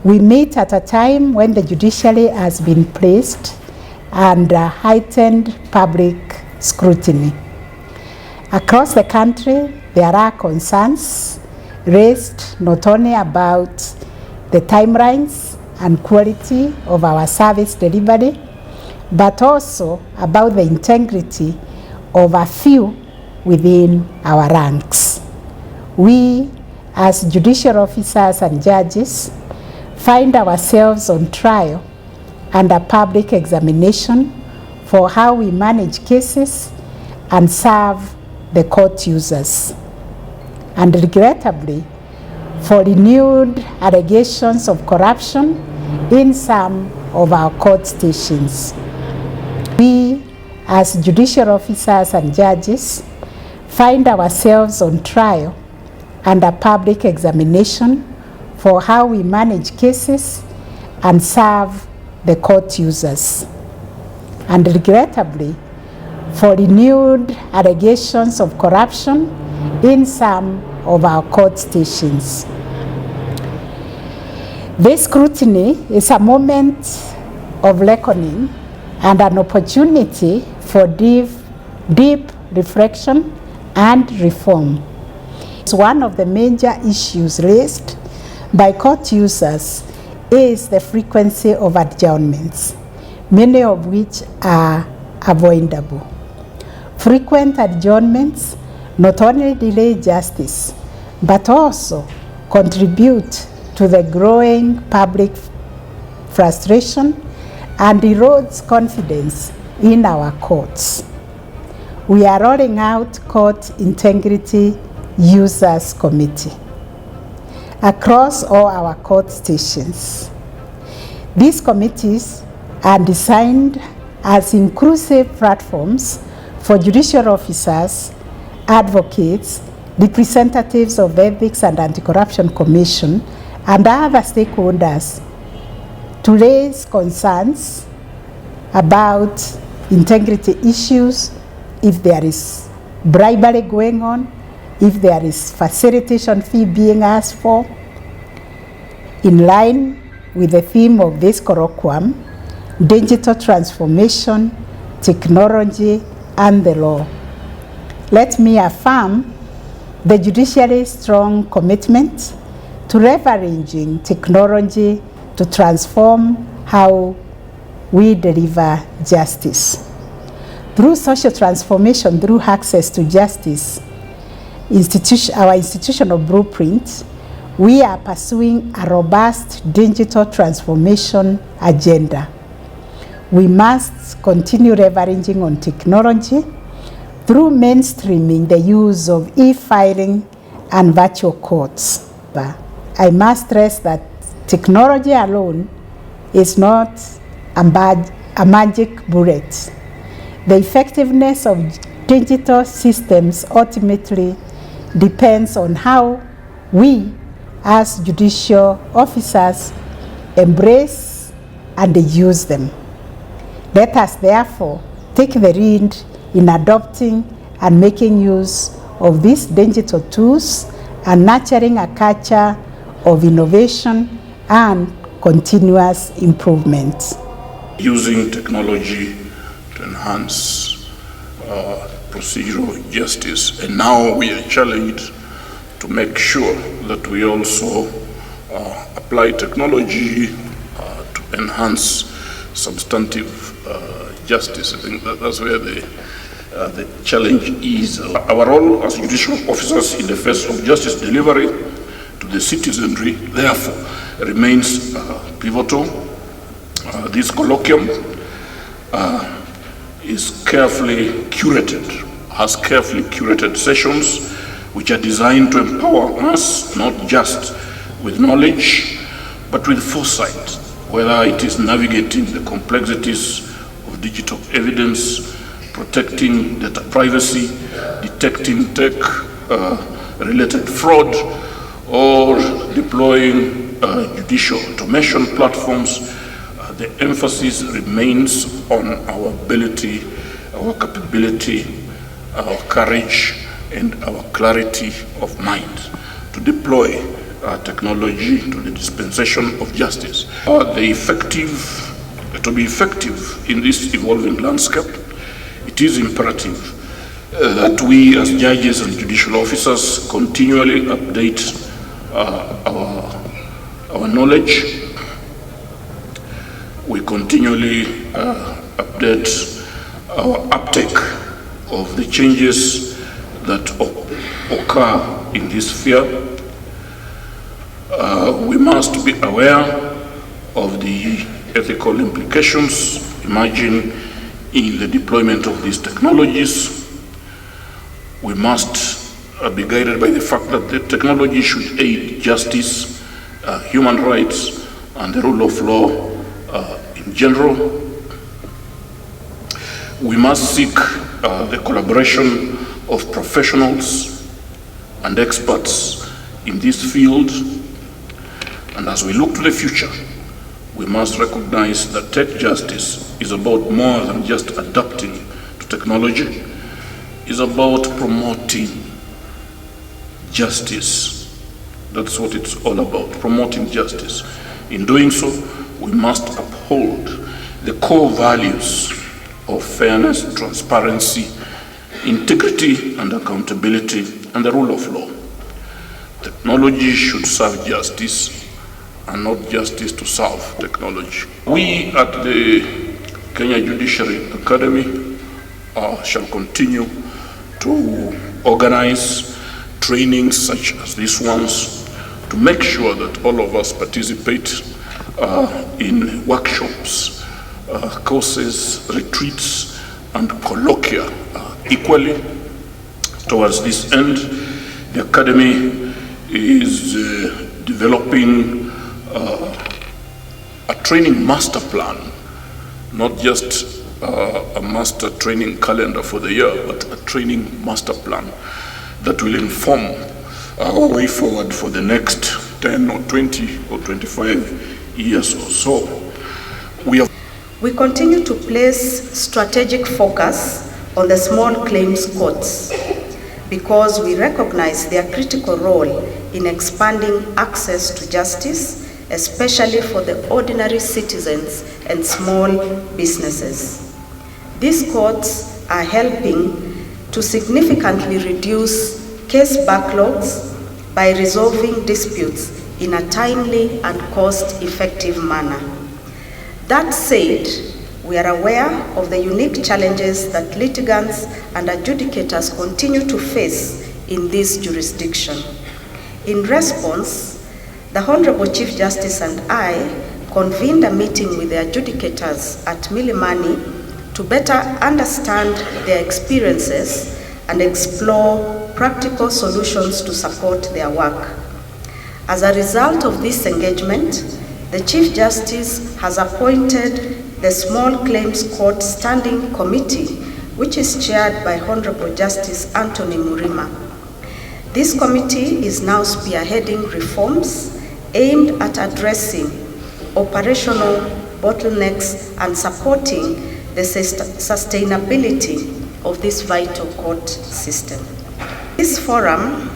We meet at a time when the judiciary has been placed under heightened public scrutiny. Across the country, there are concerns raised not only about the timelines and quality of our service delivery, but also about the integrity of a few within our ranks. We, as judicial officers and judges, find ourselves on trial under public examination for how we manage cases and serve the court users. And regrettably, for renewed allegations of corruption in some of our court stations. We, as judicial officers and judges, find ourselves on trial under public examination for how we manage cases and serve the court users. And regrettably, for renewed allegations of corruption in some of our court stations. This scrutiny is a moment of reckoning and an opportunity for deep reflection and reform. One of the major issues raised by court users is the frequency of adjournments, many of which are avoidable. Frequent adjournments not only delay justice, but also contribute to the growing public frustration and erodes confidence in our courts. We are rolling out Court Integrity Users Committee across all our court stations. These committees are designed as inclusive platforms for judicial officers, advocates, representatives of Ethics and Anti-Corruption Commission, and other stakeholders to raise concerns about integrity issues, if there is bribery going on, if there is facilitation fee being asked for. In line with the theme of this colloquium, digital transformation, technology, and the law. Let me affirm the judiciary's strong commitment to leveraging technology to transform how we deliver justice. Through social transformation, through access to justice, our institutional blueprint, we are pursuing a robust digital transformation agenda. We must continue leveraging on technology through mainstreaming the use of e-filing and virtual courts. I must stress that technology alone is not a magic bullet. The effectiveness of digital systems ultimately depends on how we, as judicial officers, embrace and use them. Let us therefore take the lead in adopting and making use of these digital tools and nurturing a culture of innovation and continuous improvement. Using technology to enhance procedural justice, and now we are challenged to make sure that we also apply technology to enhance substantive justice. I think that's where the challenge is. Our role as judicial officers in the face of justice delivery to the citizenry, therefore, remains pivotal. This colloquium has carefully curated sessions which are designed to empower us, not just with knowledge, but with foresight, whether it is navigating the complexities of digital evidence, protecting data privacy, detecting tech-related fraud, or deploying judicial automation platforms. The emphasis remains on our ability, our capability, our courage, and our clarity of mind to deploy technology to the dispensation of justice. To be effective in this evolving landscape, it is imperative that we as judges and judicial officers continually update our knowledge. We continually update our uptake of the changes that occur in this sphere. We must be aware of the ethical implications emerging in the deployment of these technologies. We must be guided by the fact that the technology should aid justice, human rights, and the rule of law in general. We must seek the collaboration of professionals and experts in this field. And as we look to the future, we must recognize that tech justice is about more than just adapting to technology. It's about promoting justice. That's what it's all about, promoting justice. In doing so, we must uphold the core values of fairness, transparency, integrity, and accountability, and the rule of law. Technology should serve justice, and not justice to serve technology. We at the Kenya Judiciary Academy shall continue to organize trainings such as these ones to make sure that all of us participate in workshops, courses, retreats, and colloquia equally. Towards this end, the Academy is developing a training master plan, not just a master training calendar for the year, but a training master plan that will inform our way forward for the next 10 or 20 or 25 years or so. We continue to place strategic focus on the small claims courts because we recognize their critical role in expanding access to justice, especially for the ordinary citizens and small businesses. These courts are helping to significantly reduce case backlogs by resolving disputes in a timely and cost-effective manner. That said, we are aware of the unique challenges that litigants and adjudicators continue to face in this jurisdiction. In response, the Honorable Chief Justice and I convened a meeting with the adjudicators at Milimani to better understand their experiences and explore practical solutions to support their work. As a result of this engagement, the Chief Justice has appointed the Small Claims Court Standing Committee, which is chaired by Honorable Justice Anthony Murima. This committee is now spearheading reforms aimed at addressing operational bottlenecks and supporting the sustainability of this vital court system. This forum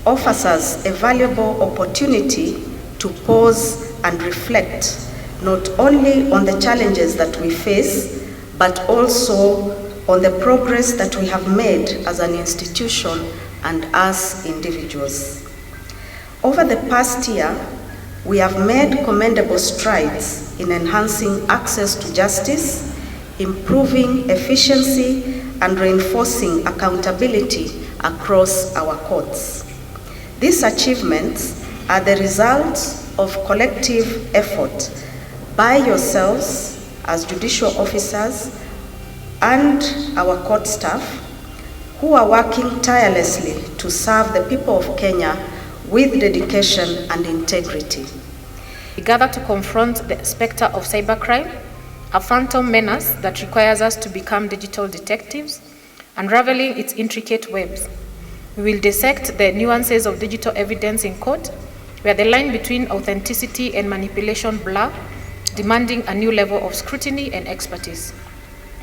offers us a valuable opportunity to pause and reflect not only on the challenges that we face, but also on the progress that we have made as an institution and as individuals. Over the past year, we have made commendable strides in enhancing access to justice, improving efficiency, and reinforcing accountability across our courts. These achievements are the result of collective effort by yourselves as judicial officers and our court staff who are working tirelessly to serve the people of Kenya with dedication and integrity. We gather to confront the specter of cybercrime, a phantom menace that requires us to become digital detectives, unraveling its intricate webs. We will dissect the nuances of digital evidence in court, where the line between authenticity and manipulation blur, demanding a new level of scrutiny and expertise.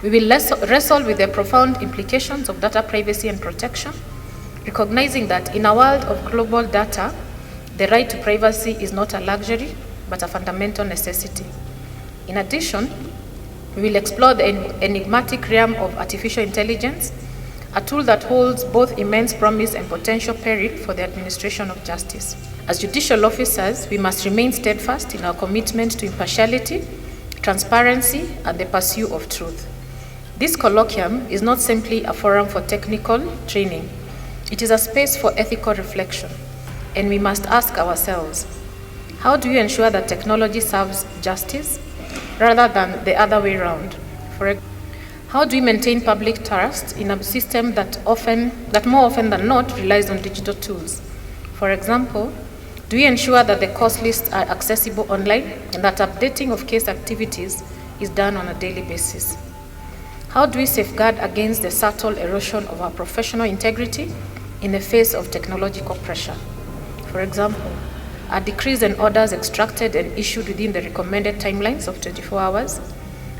We will wrestle with the profound implications of data privacy and protection, recognizing that in a world of global data, The right to privacy is not a luxury, but a fundamental necessity. In addition, we will explore the enigmatic realm of artificial intelligence, a tool that holds both immense promise and potential peril for the administration of justice. As judicial officers, we must remain steadfast in our commitment to impartiality, transparency, and the pursuit of truth. This colloquium is not simply a forum for technical training. It is a space for ethical reflection, and we must ask ourselves, how do you ensure that technology serves justice rather than the other way around? How do we maintain public trust in a system that more often than not relies on digital tools? For example, do we ensure that the court lists are accessible online and that updating of case activities is done on a daily basis? How do we safeguard against the subtle erosion of our professional integrity in the face of technological pressure? For example, are decrees and orders extracted and issued within the recommended timelines of 24 hours?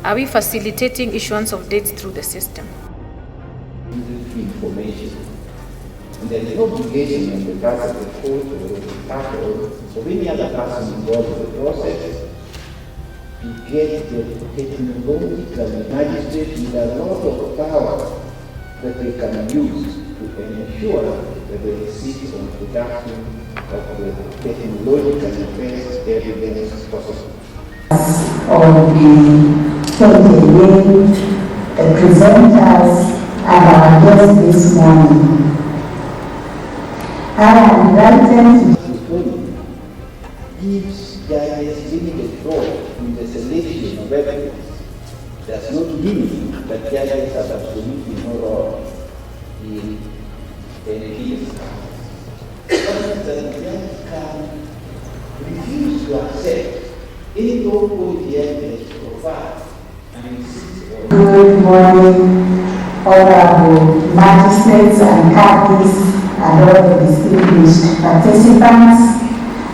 Are we facilitating issuance of dates through the system? Information. And there is no obligation on the part of the court or the party or any other person involved in the process to get the technological magistrate with a lot of power that they can use to ensure that the receipt and production of the technological and best evidence possible. Of the presenters and our guests this morning. I am delighted to gives judges limited role in the selection of evidence. Does not mean that judges have absolutely no role in any case. But the judge can refuse to accept any low-quality evidence provided and insist on. Good morning, honorable magistrates and captains and all the distinguished participants.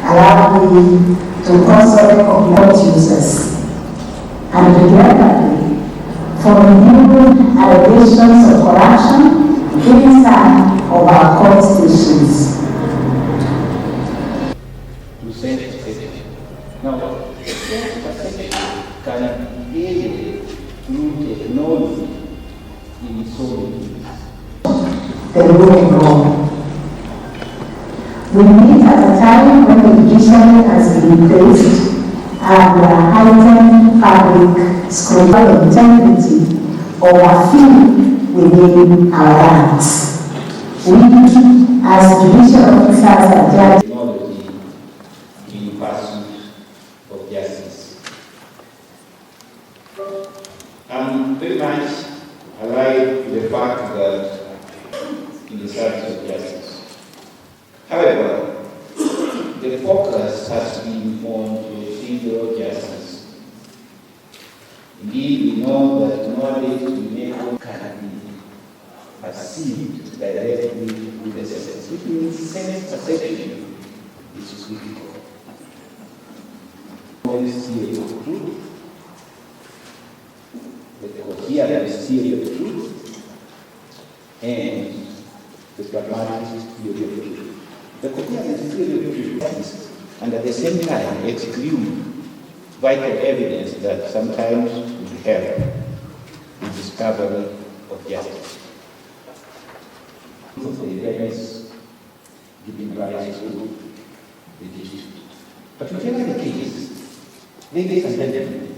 Allow me to also recognize users and regrettably for renewed allegations of corruption in some of our court stations. To send perception. Now, perception can be aided through technology in so many ways. The rule of law. We meet at a time when the judiciary has been placed and heightened public scrutiny integrity or a few within our ranks. We, as judicial officers and judges, Technology in pursuit of justice. I'm very much alive to the fact that in the service of justice. However, the focus has been on procedural justice. Indeed, we know that nowadays we make what can be perceived directly with the sense, which means sense perception is critical. This theory of truth, the coherence theory of truth, and the pragmatic theory of truth. The coherence theory of truth and at the same time exclude vital evidence that sometimes would help in discovery of justice. Of the events giving rise to the dispute. But whatever the case, ladies and gentlemen,